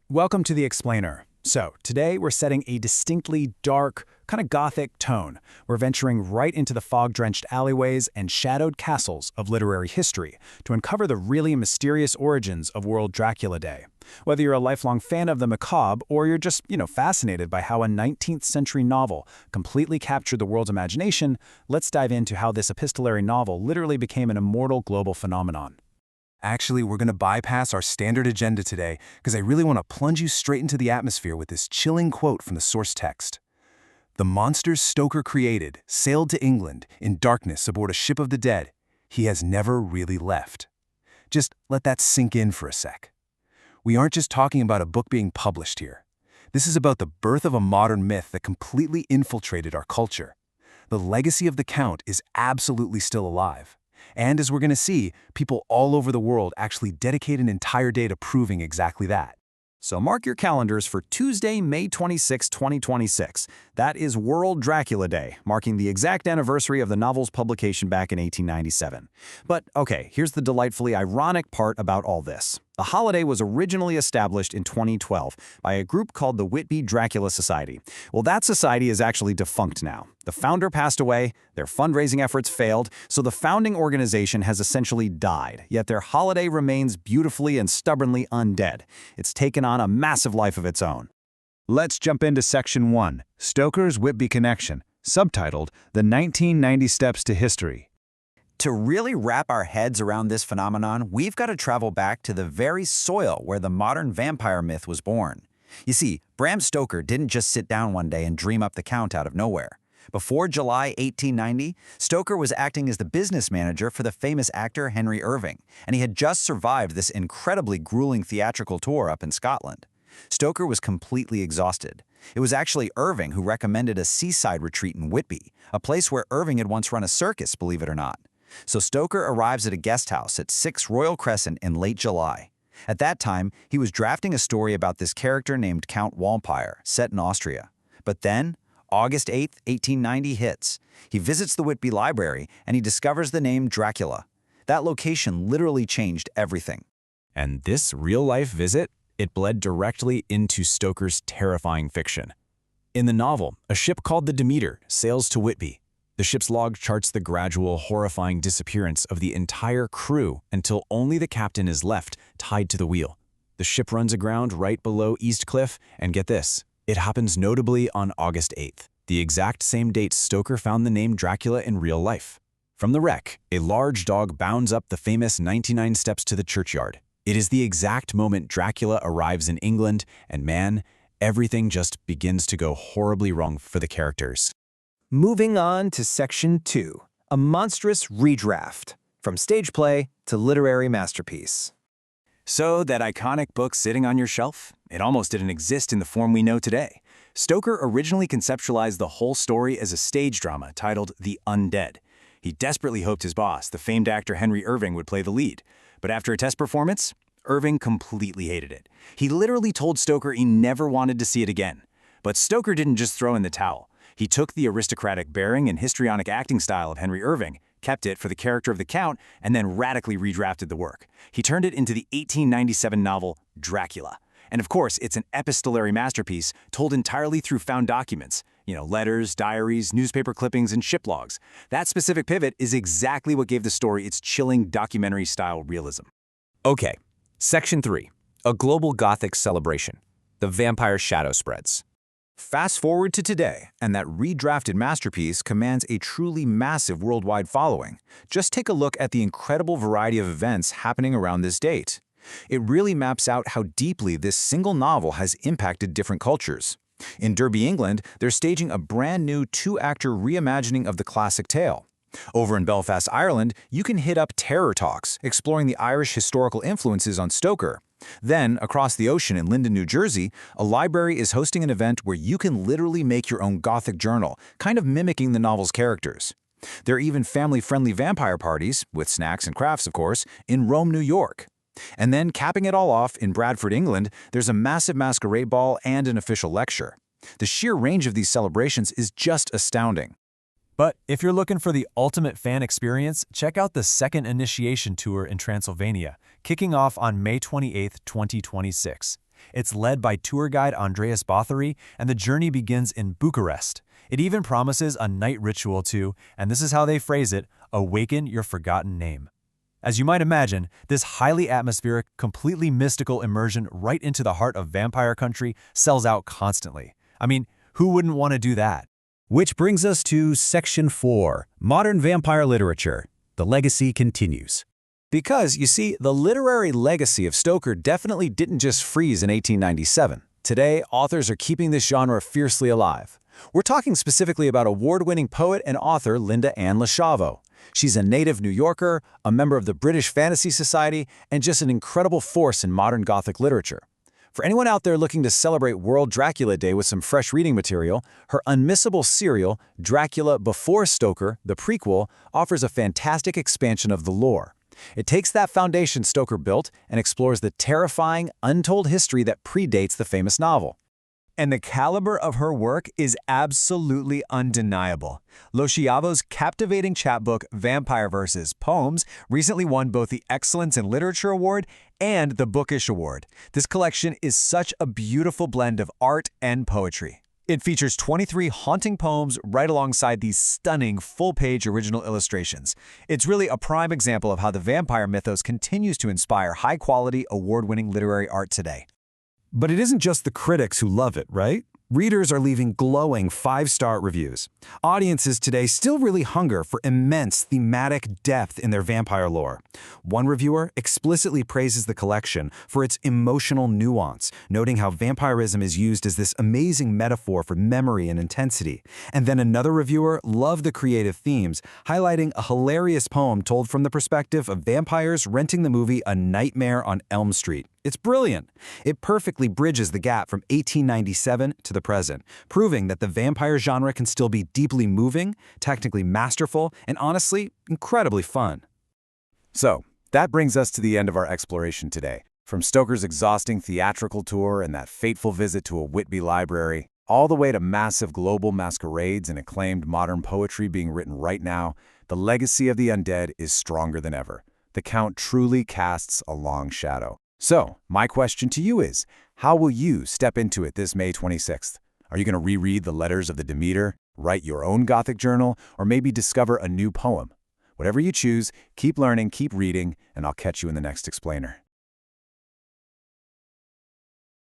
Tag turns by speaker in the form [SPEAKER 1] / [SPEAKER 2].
[SPEAKER 1] Welcome to The Explainer. So, today we're setting a distinctly dark, kind of Gothic tone. We're venturing right into the fog-drenched alleyways and shadowed castles of literary history to uncover the really mysterious origins of World Dracula Day. Whether you're a lifelong fan of the macabre or you're just, fascinated by how a 19th century novel completely captured the world's imagination, let's dive into how this epistolary novel literally became an immortal global phenomenon.
[SPEAKER 2] Actually, we're going to bypass our standard agenda today because I really want to plunge you straight into the atmosphere with this chilling quote from the source text. "The monsters Stoker created sailed to England in darkness aboard a ship of the dead. He has never really left." Just let that sink in for a sec. We aren't just talking about a book being published here. This is about the birth of a modern myth that completely infiltrated our culture. The legacy of the Count is absolutely still alive. And as we're going to see, people all over the world actually dedicate an entire day to proving exactly that.
[SPEAKER 1] So mark your calendars for Tuesday, May 26, 2026. That is World Dracula Day, marking the exact anniversary of the novel's publication back in 1897. But okay, here's the delightfully ironic part about all this. The holiday was originally established in 2012 by a group called the Whitby Dracula Society. Well, that society is actually defunct now. The founder passed away, their fundraising efforts failed, so the founding organization has essentially died, yet their holiday remains beautifully and stubbornly undead. It's taken on a massive life of its own. Let's jump into Section 1, Stoker's Whitby Connection, subtitled The 1990 Steps to History.
[SPEAKER 3] To really wrap our heads around this phenomenon, we've got to travel back to the very soil where the modern vampire myth was born. You see, Bram Stoker didn't just sit down one day and dream up the Count out of nowhere. Before July 1890, Stoker was acting as the business manager for the famous actor Henry Irving, and he had just survived this incredibly grueling theatrical tour up in Scotland. Stoker was completely exhausted. It was actually Irving who recommended a seaside retreat in Whitby, a place where Irving had once run a circus, believe it or not. So Stoker arrives at a guest house at 6 Royal Crescent in late July. At that time, he was drafting a story about this character named Count Walpire, set in Austria. But then, August 8, 1890 hits. He visits the Whitby Library and he discovers the name Dracula. That location literally changed everything.
[SPEAKER 4] And this real-life visit, it bled directly into Stoker's terrifying fiction. In the novel, a ship called the Demeter sails to Whitby. The ship's log charts the gradual, horrifying disappearance of the entire crew until only the captain is left, tied to the wheel. The ship runs aground right below East Cliff, and get this, it happens notably on August 8th, the exact same date Stoker found the name Dracula in real life. From the wreck, a large dog bounds up the famous 99 steps to the churchyard. It is the exact moment Dracula arrives in England, and man, everything just begins to go horribly wrong for the characters.
[SPEAKER 5] Moving on to Section 2, a monstrous redraft, from stage play to literary masterpiece.
[SPEAKER 2] So, that iconic book sitting on your shelf? It almost didn't exist in the form we know today. Stoker originally conceptualized the whole story as a stage drama titled The Undead. He desperately hoped his boss, the famed actor Henry Irving, would play the lead. But after a test performance, Irving completely hated it. He literally told Stoker he never wanted to see it again. But Stoker didn't just throw in the towel. He took the aristocratic bearing and histrionic acting style of Henry Irving, kept it for the character of the Count, and then radically redrafted the work. He turned it into the 1897 novel Dracula. And of course, it's an epistolary masterpiece told entirely through found documents. Letters, diaries, newspaper clippings, and ship logs. That specific pivot is exactly what gave the story its chilling documentary-style realism.
[SPEAKER 4] Okay, Section 3, a global Gothic celebration. The vampire shadow spreads.
[SPEAKER 3] Fast forward to today, and that redrafted masterpiece commands a truly massive worldwide following. Just take a look at the incredible variety of events happening around this date. It really maps out how deeply this single novel has impacted different cultures. In Derby, England, they're staging a brand new 2-actor reimagining of the classic tale. Over in Belfast, Ireland, you can hit up Terror Talks, exploring the Irish historical influences on Stoker. Then, across the ocean in Linden, New Jersey, a library is hosting an event where you can literally make your own Gothic journal, kind of mimicking the novel's characters. There are even family-friendly vampire parties, with snacks and crafts of course, in Rome, New York. And then, capping it all off, in Bradford, England, there's a massive masquerade ball and an official lecture. The sheer range of these celebrations is just astounding.
[SPEAKER 6] But if you're looking for the ultimate fan experience, check out the second initiation tour in Transylvania, kicking off on May 28, 2026. It's led by tour guide Andreas Bothary, and the journey begins in Bucharest. It even promises a night ritual to, and this is how they phrase it, awaken your forgotten name. As you might imagine, this highly atmospheric, completely mystical immersion right into the heart of vampire country sells out constantly. I mean, who wouldn't want to do that?
[SPEAKER 4] Which brings us to Section 4, Modern Vampire Literature. The legacy continues.
[SPEAKER 2] Because, you see, the literary legacy of Stoker definitely didn't just freeze in 1897. Today, authors are keeping this genre fiercely alive. We're talking specifically about award-winning poet and author LindaAnn Lashavo. She's a native New Yorker, a member of the British Fantasy Society, and just an incredible force in modern Gothic literature. For anyone out there looking to celebrate World Dracula Day with some fresh reading material, her unmissable serial, Dracula Before Stoker, the prequel, offers a fantastic expansion of the lore. It takes that foundation Stoker built and explores the terrifying, untold history that predates the famous novel.
[SPEAKER 5] And the caliber of her work is absolutely undeniable. Lashavo's captivating chapbook, Vampire Verses Poems, recently won both the Excellence in Literature Award and the Bookish Award. This collection is such a beautiful blend of art and poetry. It features 23 haunting poems right alongside these stunning full-page original illustrations. It's really a prime example of how the vampire mythos continues to inspire high-quality, award-winning literary art today.
[SPEAKER 1] But it isn't just the critics who love it, right? Readers are leaving glowing 5-star reviews. Audiences today still really hunger for immense thematic depth in their vampire lore. One reviewer explicitly praises the collection for its emotional nuance, noting how vampirism is used as this amazing metaphor for memory and intensity. And then another reviewer loved the creative themes, highlighting a hilarious poem told from the perspective of vampires renting the movie A Nightmare on Elm Street. It's brilliant. It perfectly bridges the gap from 1897 to the present, proving that the vampire genre can still be deeply moving, technically masterful, and honestly, incredibly fun.
[SPEAKER 2] So, that brings us to the end of our exploration today. From Stoker's exhausting theatrical tour and that fateful visit to a Whitby library, all the way to massive global masquerades and acclaimed modern poetry being written right now, the legacy of the undead is stronger than ever. The Count truly casts a long shadow. So, my question to you is, how will you step into it this May 26th? Are you going to reread the letters of the Demeter, write your own Gothic journal, or maybe discover a new poem? Whatever you choose, keep learning, keep reading, and I'll catch you in the next explainer.